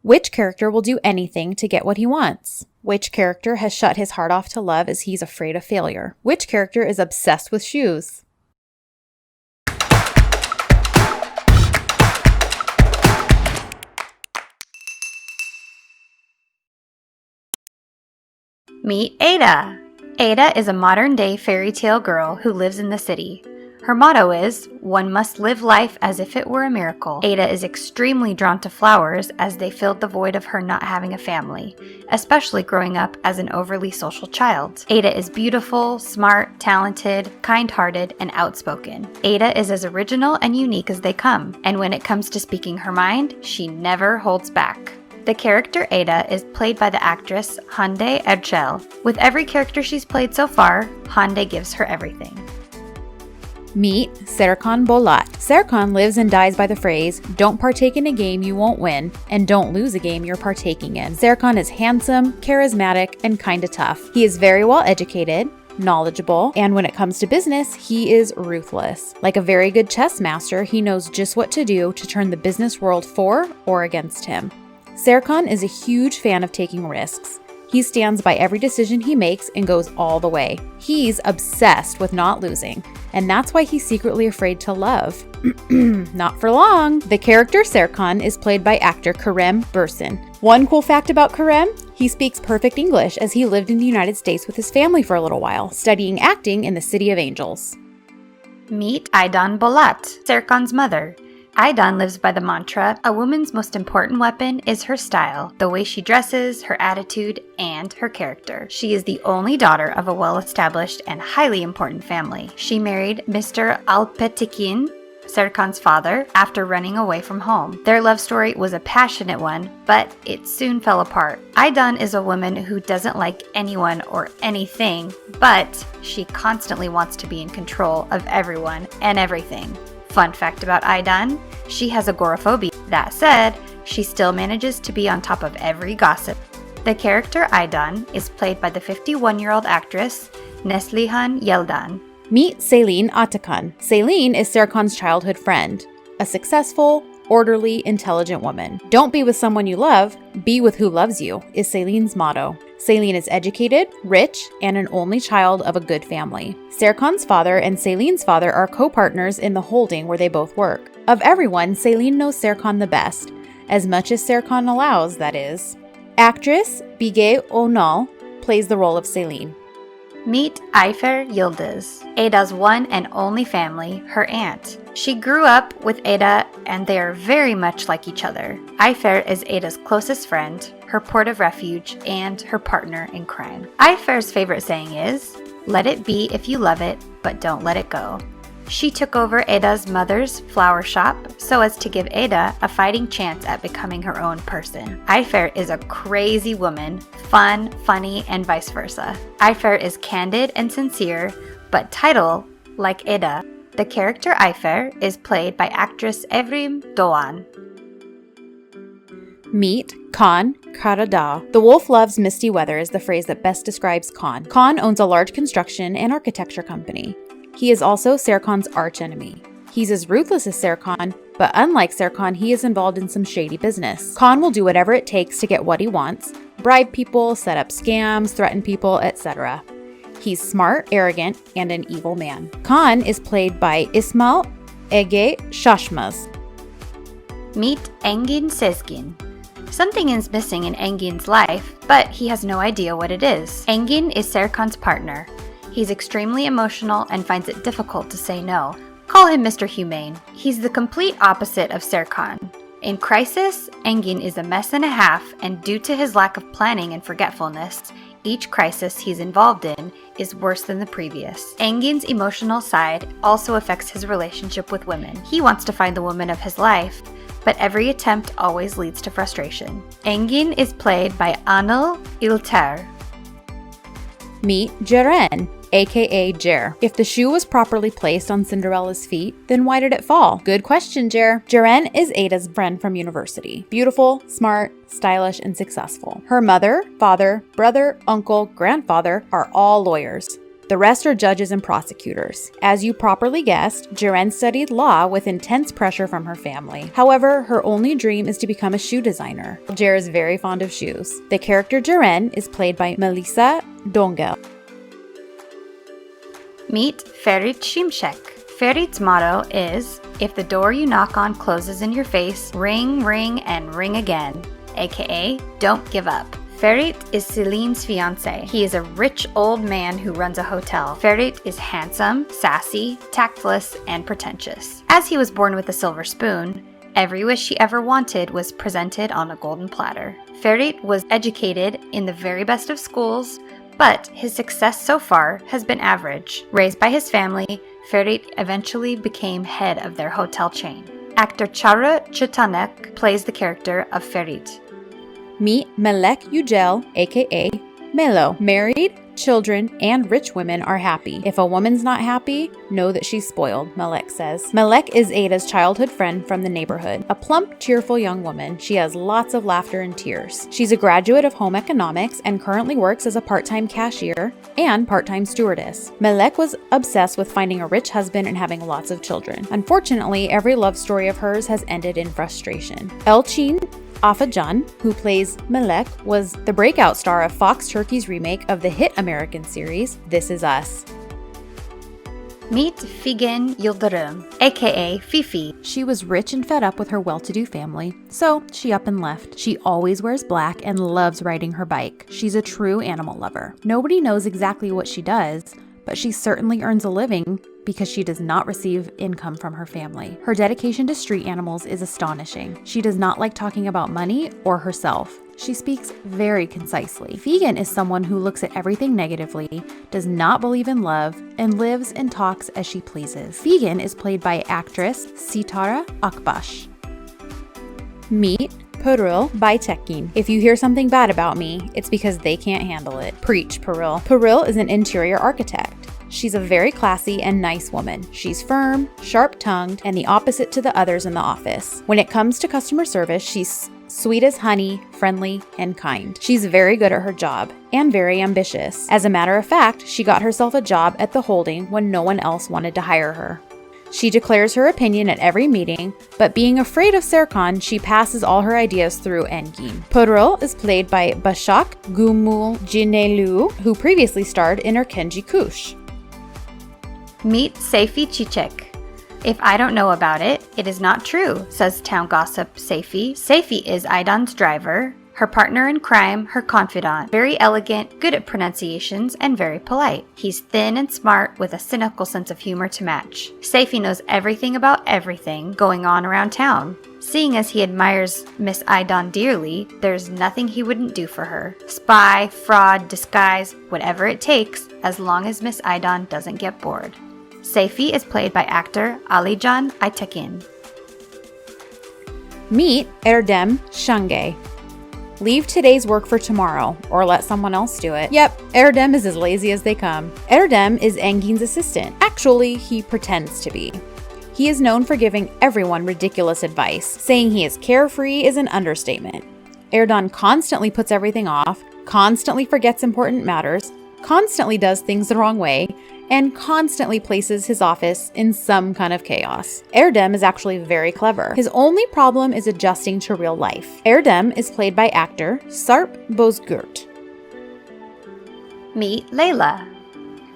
Which character will do anything to get what he wants? Which character has shut his heart off to love as he's afraid of failure? Which character is obsessed with shoes? Meet Ada. Ada is a modern-day fairy tale girl who lives in the city. Her motto is, "One must live life as if it were a miracle." Ada is extremely drawn to flowers as they filled the void of her not having a family, especially growing up as an overly social child. Ada is beautiful, smart, talented, kind-hearted, and outspoken. Ada is as original and unique as they come, and when it comes to speaking her mind, she never holds back. The character Ada is played by the actress Hande Erçel. With every character she's played so far, Hande gives her everything. Meet Serkan Bolat. Serkan lives and dies by the phrase, "Don't partake in a game you won't win, and don't lose a game you're partaking in." Serkan is handsome, charismatic, and kinda tough. He is very well educated, knowledgeable, and when it comes to business, he is ruthless. Like a very good chess master, he knows just what to do to turn the business world for or against him. Serkan is a huge fan of taking risks. He stands by every decision he makes and goes all the way. He's obsessed with not losing, and that's why he's secretly afraid to love. Not for long. The character Serkan is played by actor Kerem Bursin. One cool fact about Kerem, he speaks perfect English as he lived in the United States with his family for a little while, studying acting in the City of Angels. Meet Aydan Bolat, Serkan's mother. Aydan lives by the mantra, "A woman's most important weapon is her style, the way she dresses, her attitude, and her character." She is the only daughter of a well-established and highly important family. She married Mr. Aytekin, Serkan's father, after running away from home. Their love story was a passionate one, but it soon fell apart. Aydan is a woman who doesn't like anyone or anything, but she constantly wants to be in control of everyone and everything. Fun fact about Aydan, she has agoraphobia. That said, she still manages to be on top of every gossip. The character Aydan is played by the 51-year-old actress Neslihan Yeldan. Meet Selin Atakan. Selin is Serkan's childhood friend, a successful, orderly, intelligent woman. "Don't be with someone you love, be with who loves you," is Selin's motto. Selin is educated, rich, and an only child of a good family. Serkan's father and Selin's father are co-partners in the holding where they both work. Of everyone, Selin knows Serkan the best, as much as Serkan allows, that is. Actress Bige Önal plays the role of Selin. Meet Ayfer Yıldız, Ada's one and only family, her aunt. She grew up with Ada and they are very much like each other. Ayfer is Ada's closest friend, her port of refuge, and her partner in crime. Ayfer's favorite saying is, "Let it be if you love it, but don't let it go." She took over Ada's mother's flower shop so as to give Ada a fighting chance at becoming her own person. Ayfer is a crazy woman, fun, funny, and vice versa. Ayfer is candid and sincere, but title like Ada. The character Ayfer is played by actress Evrim Doğan. Meet Kaan Karadağ. "The wolf loves misty weather" is the phrase that best describes Kaan. Kaan owns a large construction and architecture company. He is also Serkan's archenemy. He's as ruthless as Serkan, but unlike Serkan, he is involved in some shady business. Kaan will do whatever it takes to get what he wants, bribe people, set up scams, threaten people, etc. He's smart, arrogant, and an evil man. Kaan is played by İsmail Şaşmaz. Meet Engin Sezgin. Something is missing in Engin's life, but he has no idea what it is. Engin is Serkan's partner. He's extremely emotional and finds it difficult to say no. Call him Mr. Humane. He's the complete opposite of Serkan. In crisis, Engin is a mess and a half, and due to his lack of planning and forgetfulness, each crisis he's involved in is worse than the previous. Engin's emotional side also affects his relationship with women. He wants to find the woman of his life, but every attempt always leads to frustration. Engin is played by Anıl İlter. Meet Ceren, aka Jer. If the shoe was properly placed on Cinderella's feet, then why did it fall? Good question, Jer. Ceren is Ada's friend from university. Beautiful, smart, stylish, and successful. Her mother, father, brother, uncle, grandfather are all lawyers. The rest are judges and prosecutors. As you properly guessed, Jeren studied law with intense pressure from her family. However, her only dream is to become a shoe designer. Jer is very fond of shoes. The character Jeren is played by Melisa Döngel. Meet Ferit Şimşek. Ferit's motto is, if the door you knock on closes in your face, ring, ring, and ring again, aka don't give up. Ferit is Celine's fiance. He is a rich old man who runs a hotel. Ferit is handsome, sassy, tactless, and pretentious. As he was born with a silver spoon, every wish he ever wanted was presented on a golden platter. Ferit was educated in the very best of schools, but his success so far has been average. Raised by his family, Ferit eventually became head of their hotel chain. Actor Çağrı Çıtanak plays the character of Ferit. Meet Melek Yücel, aka Melo. Married, children, and rich women are happy. If a woman's not happy, know that she's spoiled, Melek says. Melek is Ada's childhood friend from the neighborhood. A plump, cheerful young woman, she has lots of laughter and tears. She's a graduate of home economics and currently works as a part-time cashier and part-time stewardess. Melek was obsessed with finding a rich husband and having lots of children. Unfortunately, every love story of hers has ended in frustration. Elçin Afacan, who plays Melek, was the breakout star of Fox Turkey's remake of the hit American series, This Is Us. Meet Figen Yıldırım, aka Fifi. She was rich and fed up with her well-to-do family, so she up and left. She always wears black and loves riding her bike. She's a true animal lover. Nobody knows exactly what she does, but she certainly earns a living because she does not receive income from her family. Her dedication to street animals is astonishing. She does not like talking about money or herself. She speaks very concisely. Figen is someone who looks at everything negatively, does not believe in love, and lives and talks as she pleases. Figen is played by actress Sitare Akbaş. Meet Pırıl by Aytekin. If you hear something bad about me, it's because they can't handle it. Preach, Pırıl. Pırıl is an interior architect. She's a very classy and nice woman. She's firm, sharp-tongued, and the opposite to the others in the office. When it comes to customer service, she's sweet as honey, friendly, and kind. She's very good at her job and very ambitious. As a matter of fact, she got herself a job at the holding when no one else wanted to hire her. She declares her opinion at every meeting, but being afraid of Serkan, she passes all her ideas through Engin. Pırıl is played by Başak Gümülcinelioğlu, who previously starred in Erkenci Kuş. Meet Seyfi Çiçek. If I don't know about it, it is not true, says town gossip Seyfi. Seyfi is Aydan's driver, her partner in crime, her confidant. Very elegant, good at pronunciations, and very polite. He's thin and smart with a cynical sense of humor to match. Seyfi knows everything about everything going on around town. Seeing as he admires Miss Aydan dearly, there's nothing he wouldn't do for her. Spy, fraud, disguise, whatever it takes, as long as Miss Aydan doesn't get bored. Seyfi is played by actor Alican Aytekin. Meet Erdem Şangay. Leave today's work for tomorrow, or let someone else do it. Yep, Erdem is as lazy as they come. Erdem is Engin's assistant. Actually, he pretends to be. He is known for giving everyone ridiculous advice. Saying he is carefree is an understatement. Erdoğan constantly puts everything off, constantly forgets important matters, constantly does things the wrong way, and constantly places his office in some kind of chaos. Erdem is actually very clever. His only problem is adjusting to real life. Erdem is played by actor Sarp Bozkurt. Meet Layla.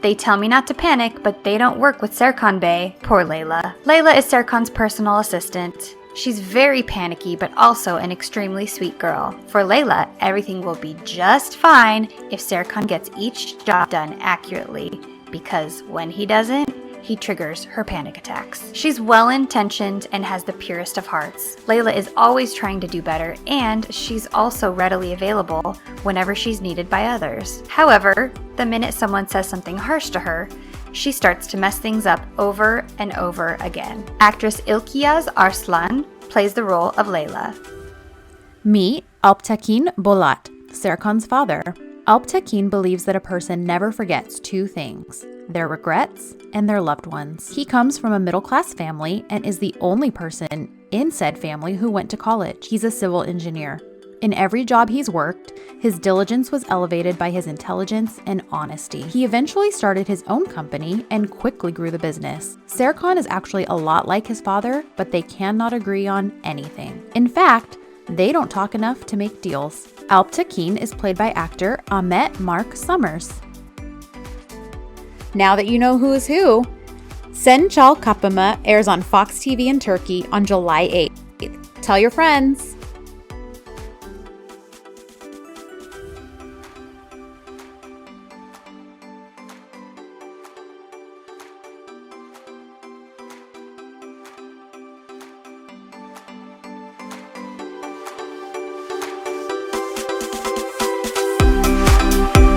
They tell me not to panic, but they don't work with Serkan Bey. Poor Layla. Layla is Serkan's personal assistant. She's very panicky, but also an extremely sweet girl. For Layla, everything will be just fine if Serkan gets each job done accurately, because when he doesn't, he triggers her panic attacks. She's well-intentioned and has the purest of hearts. Layla is always trying to do better, and she's also readily available whenever she's needed by others. However, the minute someone says something harsh to her, she starts to mess things up over and over again. Actress İlkyaz Arslan plays the role of Layla. Meet Aytekin Bolat, Serkan's father. Aytekin believes that a person never forgets two things: their regrets and their loved ones. He comes from a middle-class family and is the only person in said family who went to college. He's a civil engineer. In every job he's worked, his diligence was elevated by his intelligence and honesty. He eventually started his own company and quickly grew the business. Serkan is actually a lot like his father, but they cannot agree on anything. In fact, they don't talk enough to make deals. Aytekin is played by actor Ahmet Mark Summers. Now that you know who is who, Sen Çal Kapımı airs on Fox TV in Turkey on July 8th. Tell your friends!